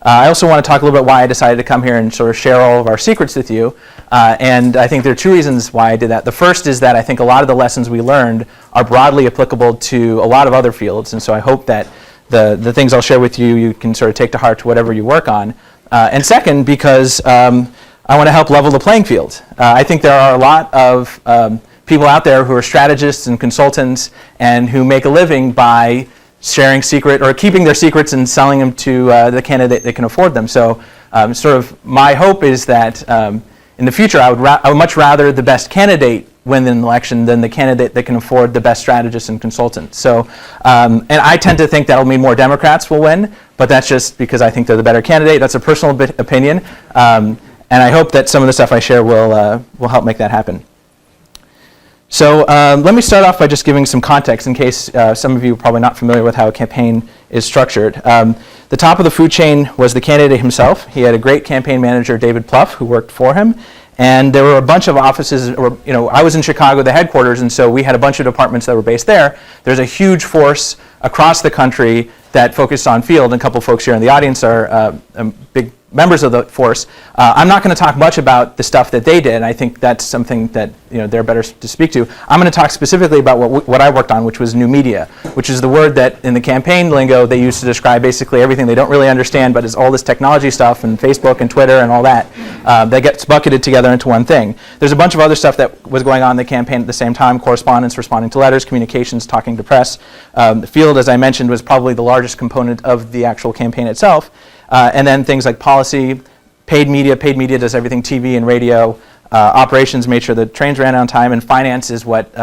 I also want to talk a little bit why I decided to come here and sort of share all of our secrets with you. And I think there are two reasons why I did that. The first is that I think a lot of the lessons we learned are broadly applicable to a lot of other fields. And so I hope that the things I'll share with you, you can sort of take to heart to whatever you work on. And second, because I want to help level the playing field. I think there are a lot of people out there who are strategists and consultants and who make a living by sharing secret or keeping their secrets and selling them to the candidate that can afford them. So sort of my hope is that in the future I would much rather the best candidate win an election than the candidate that can afford the best strategist and consultant. So, and I tend to think that'll mean more Democrats will win, but that's just because I think they're the better candidate. That's a personal opinion. And I hope that some of the stuff I share will help make that happen. So let me start off by just giving some context in case some of you are probably not familiar with how a campaign is structured. The top of the food chain was the candidate himself. He had a great campaign manager, David Plouffe, who worked for him. And there were a bunch of offices, or, I was in Chicago, the headquarters, and so we had a bunch of departments that were based there. There's a huge force across the country that focused on field, and a couple of folks here in the audience are big members of the force. I'm not going to talk much about the stuff that they did. I think that's something that they're better to speak to. I'm going to talk specifically about what I worked on, which was new media, which is the word that in the campaign lingo they use to describe basically everything they don't really understand, but is all this technology stuff and Facebook and Twitter and all that that gets bucketed together into one thing. There's a bunch of other stuff that was going on in the campaign at the same time: correspondence, responding to letters, communications, talking to press. The field, as I mentioned, was probably the largest component of the actual campaign itself. And then things like policy, paid media. Paid media does everything: TV and radio. Operations made sure the trains ran on time, and finance is what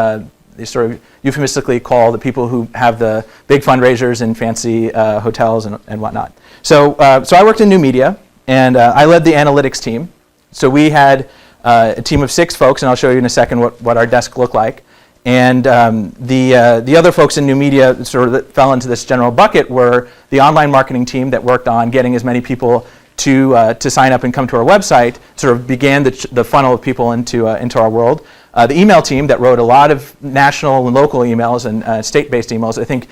they sort of euphemistically call the people who have the big fundraisers in fancy hotels and whatnot. So I worked in new media, and I led the analytics team. So we had a team of 6 folks, and I'll show you in a second what our desk looked like. And the other folks in new media sort of that fell into this general bucket were the online marketing team that worked on getting as many people to sign up and come to our website, sort of began the funnel of people into our world. The email team that wrote a lot of national and local emails and state-based emails. I think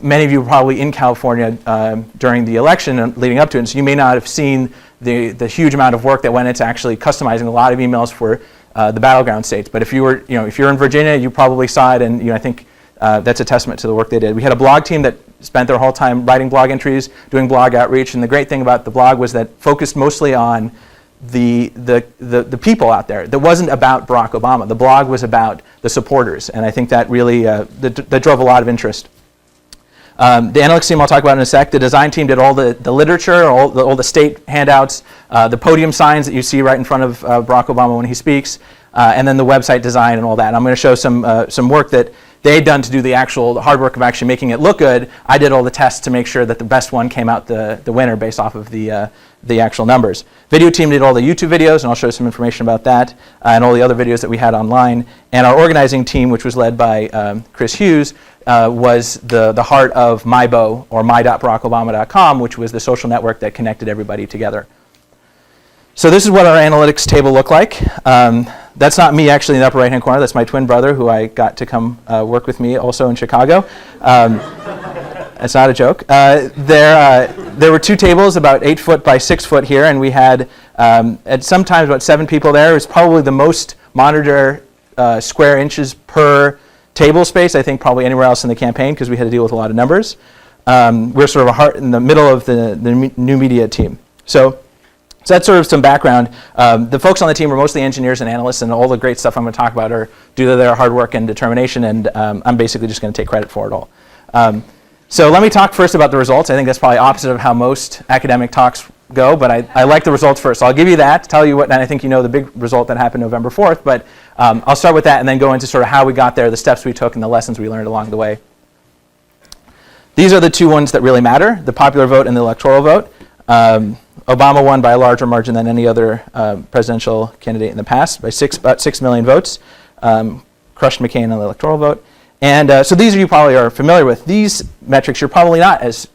many of you were probably in California during the election and leading up to it, so you may not have seen the huge amount of work that went into actually customizing a lot of emails for the battleground states. But if you were, if you're in Virginia, you probably saw it, and I think that's a testament to the work they did. We had a blog team that spent their whole time writing blog entries, doing blog outreach, and the great thing about the blog was that focused mostly on the people out there. That wasn't about Barack Obama. The blog was about the supporters, and I think that really that drove a lot of interest. The analytics team I'll talk about in a sec. The design team did all the literature, all the state handouts, the podium signs that you see right in front of Barack Obama when he speaks, and then the website design and all that. And I'm going to show some work that they had done to do the hard work of actually making it look good. I did all the tests to make sure that the best one came out the winner based off of the actual numbers. Video team did all the YouTube videos, and I'll show some information about that, and all the other videos that we had online. And our organizing team, which was led by Chris Hughes, was the heart of MyBo, or my.barackobama.com, which was the social network that connected everybody together. So this is what our analytics table looked like. That's not me actually in the upper right-hand corner. That's my twin brother, who I got to come work with me also in Chicago. That's not a joke. There were 2 tables about 8 foot by 6 foot here, and we had at sometimes about 7 people there. It was probably the most monitor square inches per table space, I think, probably anywhere else in the campaign, because we had to deal with a lot of numbers. We're sort of a heart in the middle of the new media team. So that's sort of some background. The folks on the team are mostly engineers and analysts, and all the great stuff I'm going to talk about are due to their hard work and determination, and I'm basically just going to take credit for it all. So let me talk first about the results. I think that's probably opposite of how most academic talks go, but I like the results first. So I'll give you that, tell you what, and I think you know the big result that happened November 4th, but I'll start with that and then go into sort of how we got there, the steps we took, and the lessons we learned along the way. These are the 2 ones that really matter, the popular vote and the electoral vote. Obama won by a larger margin than any other presidential candidate in the past, by about 6 million votes, crushed McCain on the electoral vote. And so these of you probably are familiar with. These metrics you're probably not as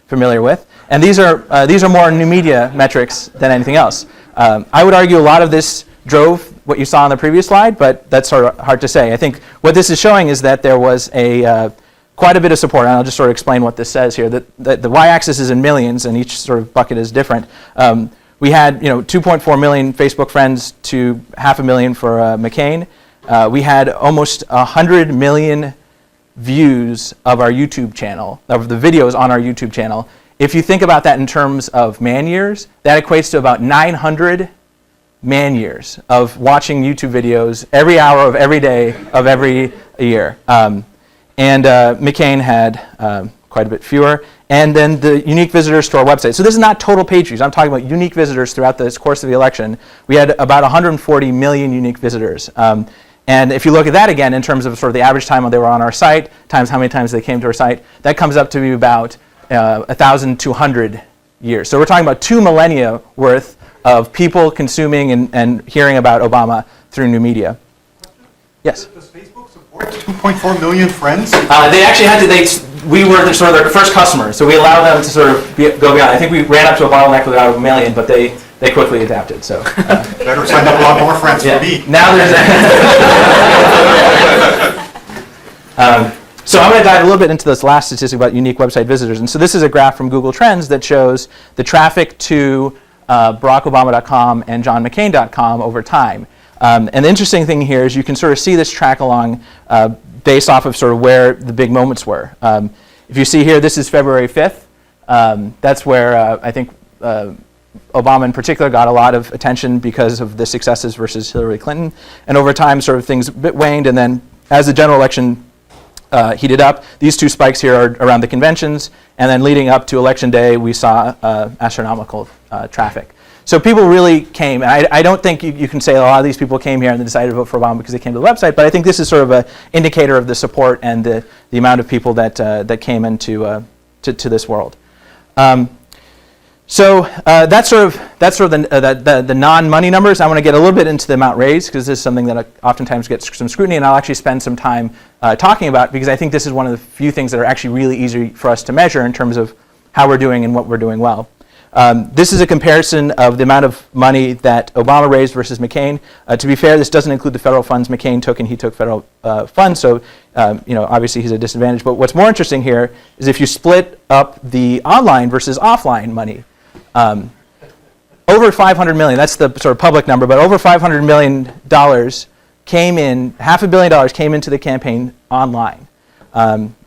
familiar with. And these are more new media metrics than anything else. I would argue a lot of this drove what you saw on the previous slide, but that's sort of hard to say. I think what this is showing is that there was a quite a bit of support, and I'll just sort of explain what this says here. The y-axis is in millions, and each sort of bucket is different. We had 2.4 million Facebook friends to 500,000 for McCain. We had almost 100 million views of our YouTube channel, of the videos on our YouTube channel. If you think about that in terms of man years, that equates to about 900 man years of watching YouTube videos every hour of every day of every year. And McCain had quite a bit fewer. And then the unique visitors to our website. So this is not total page views. I'm talking about unique visitors throughout the course of the election. We had about 140 million unique visitors. And if you look at that again in terms of sort of the average time they were on our site times how many times they came to our site, that comes up to be about 1,200 years. So we're talking about 2 millennia worth of people consuming and hearing about Obama through new media. Yes? Does Facebook support 2.4 million friends? They actually had to, we were sort of their first customers, so we allowed them to sort of go beyond. I think we ran up to a bottleneck with about 1 million, but they quickly adapted. So better sign up a lot more friends for me. Now there's so I'm going to dive a little bit into this last statistic about unique website visitors. And so this is a graph from Google Trends that shows the traffic to BarackObama.com and JohnMcCain.com over time. And the interesting thing here is you can sort of see this track along based off of sort of where the big moments were. If you see here, this is February 5th. That's where I think Obama in particular got a lot of attention because of the successes versus Hillary Clinton. And over time, sort of things a bit waned. And then as the general election heated up, these 2 spikes here are around the conventions. And then leading up to Election Day, we saw astronomical traffic. So people really came, and I don't think you can say a lot of these people came here and they decided to vote for Obama because they came to the website, but I think this is sort of an indicator of the support and the amount of people that came into to this world. So that's sort of the non-money numbers. I want to get a little bit into the amount raised because this is something that oftentimes gets some scrutiny, and I'll actually spend some time talking about because I think this is one of the few things that are actually really easy for us to measure in terms of how we're doing and what we're doing well. This is a comparison of the amount of money that Obama raised versus McCain. To be fair, this doesn't include the federal funds McCain took, and he took federal funds, so obviously he's at a disadvantage. But what's more interesting here is if you split up the online versus offline money. Over 500 million, that's the sort of public number, but over $500 million came in, $500 million came into the campaign online.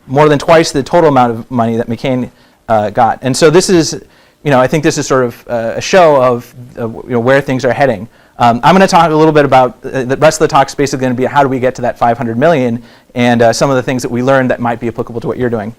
More than twice the total amount of money that McCain got. And so this is, I think this is sort of a show of where things are heading. I'm going to talk a little bit about, the rest of the talk is basically going to be how do we get to that 500 million and some of the things that we learned that might be applicable to what you're doing.